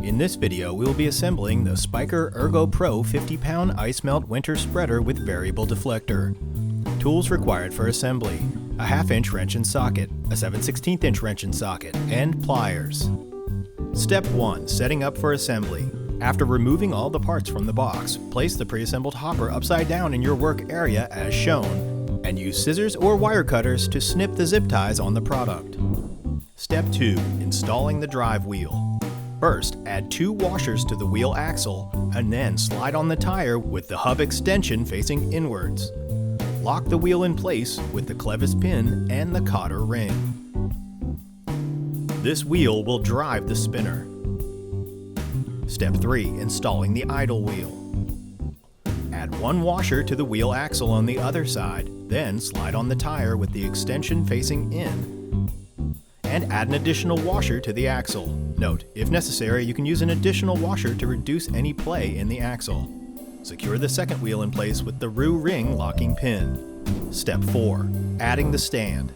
In this video, we will be assembling the Spyker ErgoPro 50-pound Ice Melt Winter Spreader with Variable Deflector. Tools required for assembly: a 1/2-inch wrench and socket, a 7/16" wrench and socket, and pliers. Step 1. Setting up for assembly. After removing all the parts from the box, place the pre-assembled hopper upside down in your work area as shown, and use scissors or wire cutters to snip the zip ties on the product. Step 2. Installing the drive wheel. First, add 2 washers to the wheel axle, and then slide on the tire with the hub extension facing inwards. Lock the wheel in place with the clevis pin and the cotter ring. This wheel will drive the spinner. Step 3. Installing the idle wheel. Add 1 washer to the wheel axle on the other side, then slide on the tire with the extension facing in, and add an additional washer to the axle. Note, if necessary, you can use an additional washer to reduce any play in the axle. Secure the second wheel in place with the RU ring locking pin. Step 4. Adding the stand.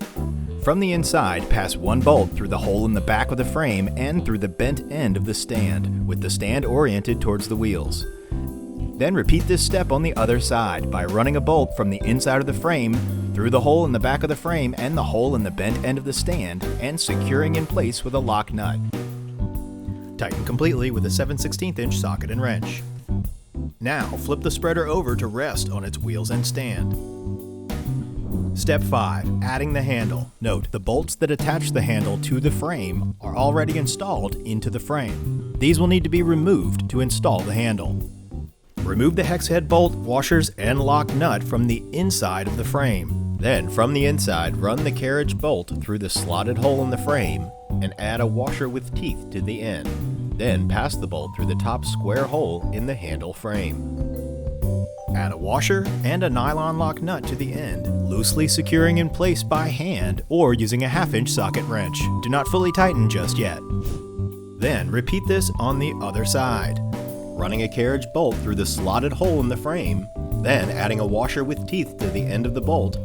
From the inside, pass 1 bolt through the hole in the back of the frame and through the bent end of the stand, with the stand oriented towards the wheels. Then repeat this step on the other side by running a bolt from the inside of the frame through the hole in the back of the frame and the hole in the bent end of the stand, and securing in place with a lock nut. Tighten completely with a 7/16" socket and wrench. Now flip the spreader over to rest on its wheels and stand. Step 5. Adding the handle. Note, the bolts that attach the handle to the frame are already installed into the frame. These will need to be removed to install the handle. Remove the hex head bolt, washers, and lock nut from the inside of the frame. Then, from the inside, run the carriage bolt through the slotted hole in the frame and add a washer with teeth to the end. Then pass the bolt through the top square hole in the handle frame. Add a washer and a nylon lock nut to the end, loosely securing in place by hand or using a 1/2-inch socket wrench. Do not fully tighten just yet. Then repeat this on the other side, running a carriage bolt through the slotted hole in the frame, then adding a washer with teeth to the end of the bolt,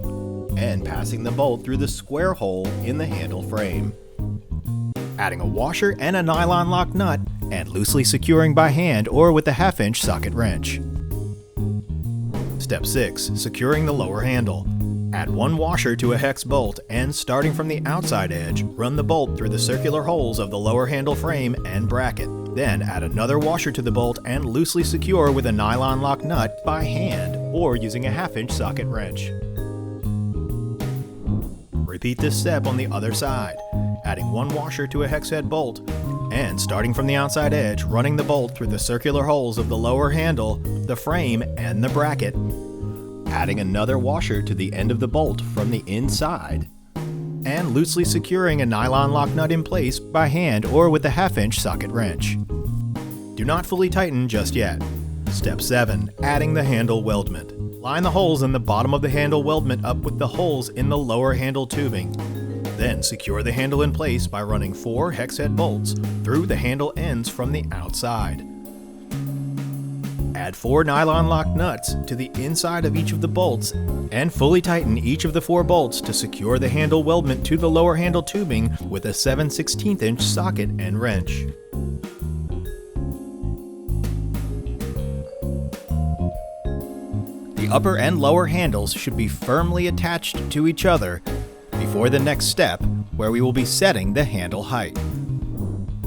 and passing the bolt through the square hole in the handle frame. Adding a washer and a nylon lock nut, and loosely securing by hand or with a 1/2-inch socket wrench. Step 6. Securing the lower handle. Add 1 washer to a hex bolt, and starting from the outside edge, run the bolt through the circular holes of the lower handle frame and bracket. Then add another washer to the bolt and loosely secure with a nylon lock nut by hand or using a 1/2-inch socket wrench. Repeat this step on the other side, adding 1 washer to a hex head bolt, and starting from the outside edge, running the bolt through the circular holes of the lower handle, the frame, and the bracket, adding another washer to the end of the bolt from the inside, and loosely securing a nylon lock nut in place by hand or with a 1/2-inch socket wrench. Do not fully tighten just yet. Step 7. Adding the handle weldment. Line the holes in the bottom of the handle weldment up with the holes in the lower handle tubing. Then secure the handle in place by running 4 hex head bolts through the handle ends from the outside. Add 4 nylon lock nuts to the inside of each of the bolts and fully tighten each of the 4 bolts to secure the handle weldment to the lower handle tubing with a 7/16" socket and wrench. The upper and lower handles should be firmly attached to each other before the next step, where we will be setting the handle height.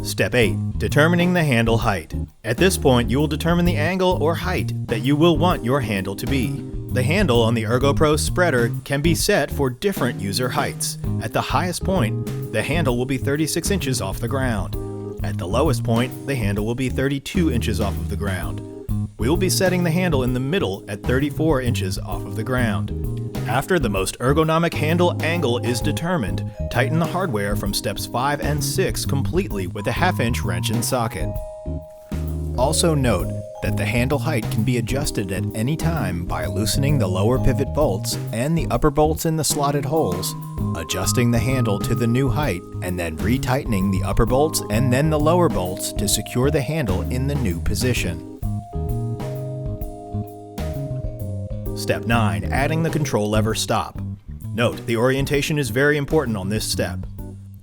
Step 8. Determining the handle height. At this point, you will determine the angle or height that you will want your handle to be. The handle on the ErgoPro spreader can be set for different user heights. At the highest point, the handle will be 36 inches off the ground. At the lowest point, the handle will be 32 inches off of the ground. We will be setting the handle in the middle at 34 inches off of the ground. After the most ergonomic handle angle is determined, tighten the hardware from steps 5 and 6 completely with a 1/2-inch wrench and socket. Also note that the handle height can be adjusted at any time by loosening the lower pivot bolts and the upper bolts in the slotted holes, adjusting the handle to the new height, and then retightening the upper bolts and then the lower bolts to secure the handle in the new position. Step 9. Adding the control lever stop. Note, the orientation is very important on this step.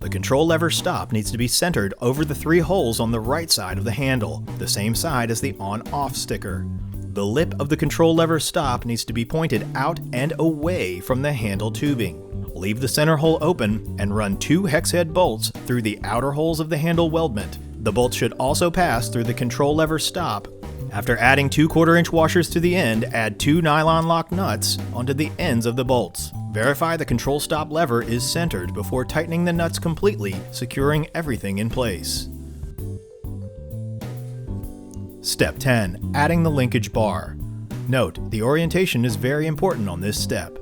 The control lever stop needs to be centered over the 3 holes on the right side of the handle, the same side as the on-off sticker. The lip of the control lever stop needs to be pointed out and away from the handle tubing. Leave the center hole open and run 2 hex head bolts through the outer holes of the handle weldment. The bolts should also pass through the control lever stop. After adding 2 1/4-inch washers to the end, add 2 nylon lock nuts onto the ends of the bolts. Verify the control stop lever is centered before tightening the nuts completely, securing everything in place. Step 10. Adding the linkage bar. Note, the orientation is very important on this step.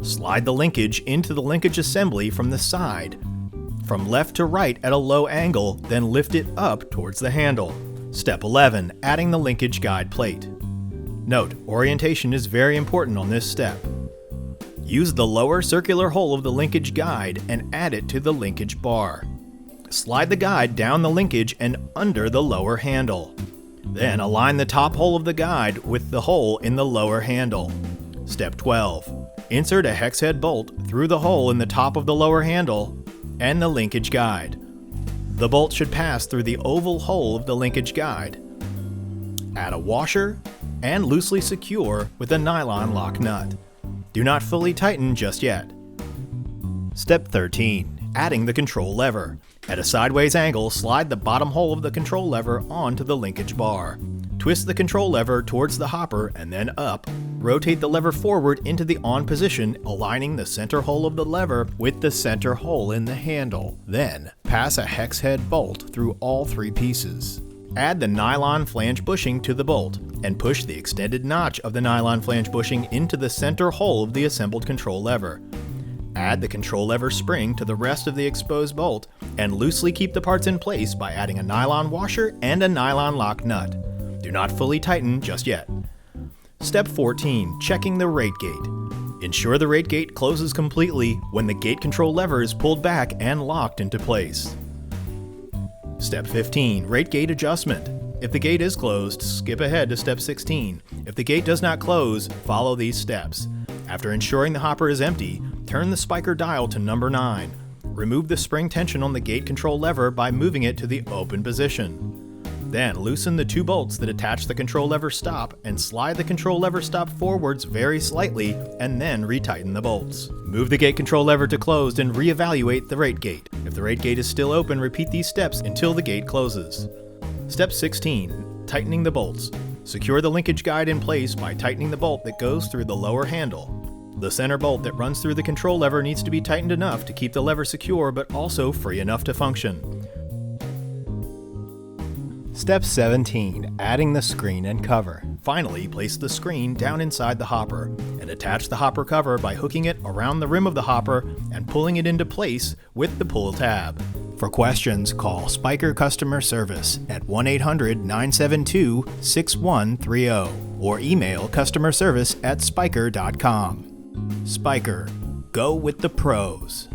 Slide the linkage into the linkage assembly from the side, from left to right at a low angle, then lift it up towards the handle. Step 11. Adding the linkage guide plate. Note, orientation is very important on this step. Use the lower circular hole of the linkage guide and add it to the linkage bar. Slide the guide down the linkage and under the lower handle. Then align the top hole of the guide with the hole in the lower handle. Step 12. Insert a hex head bolt through the hole in the top of the lower handle and the linkage guide. The bolt should pass through the oval hole of the linkage guide. Add a washer and loosely secure with a nylon lock nut. Do not fully tighten just yet. Step 13. Adding the control lever. At a sideways angle, slide the bottom hole of the control lever onto the linkage bar. Twist the control lever towards the hopper and then up. Rotate the lever forward into the on position, aligning the center hole of the lever with the center hole in the handle. Then, pass a hex head bolt through all 3 pieces. Add the nylon flange bushing to the bolt, and push the extended notch of the nylon flange bushing into the center hole of the assembled control lever. Add the control lever spring to the rest of the exposed bolt, and loosely keep the parts in place by adding a nylon washer and a nylon lock nut. Do not fully tighten just yet. Step 14. Checking the rate gate. Ensure the rate gate closes completely when the gate control lever is pulled back and locked into place. Step 15. Rate gate adjustment. If the gate is closed, skip ahead to step 16. If the gate does not close, follow these steps. After ensuring the hopper is empty, turn the Spyker dial to number 9. Remove the spring tension on the gate control lever by moving it to the open position. Then loosen the 2 bolts that attach the control lever stop and slide the control lever stop forwards very slightly and then retighten the bolts. Move the gate control lever to closed and reevaluate the rate gate. If the rate gate is still open, repeat these steps until the gate closes. Step 16. Tightening the bolts. Secure the linkage guide in place by tightening the bolt that goes through the lower handle. The center bolt that runs through the control lever needs to be tightened enough to keep the lever secure but also free enough to function. Step 17. Adding the screen and cover. Finally, place the screen down inside the hopper and attach the hopper cover by hooking it around the rim of the hopper and pulling it into place with the pull tab. For questions, call Spyker Customer Service at 1-800-972-6130 or email customerservice@spyker.com. Spyker, go with the pros.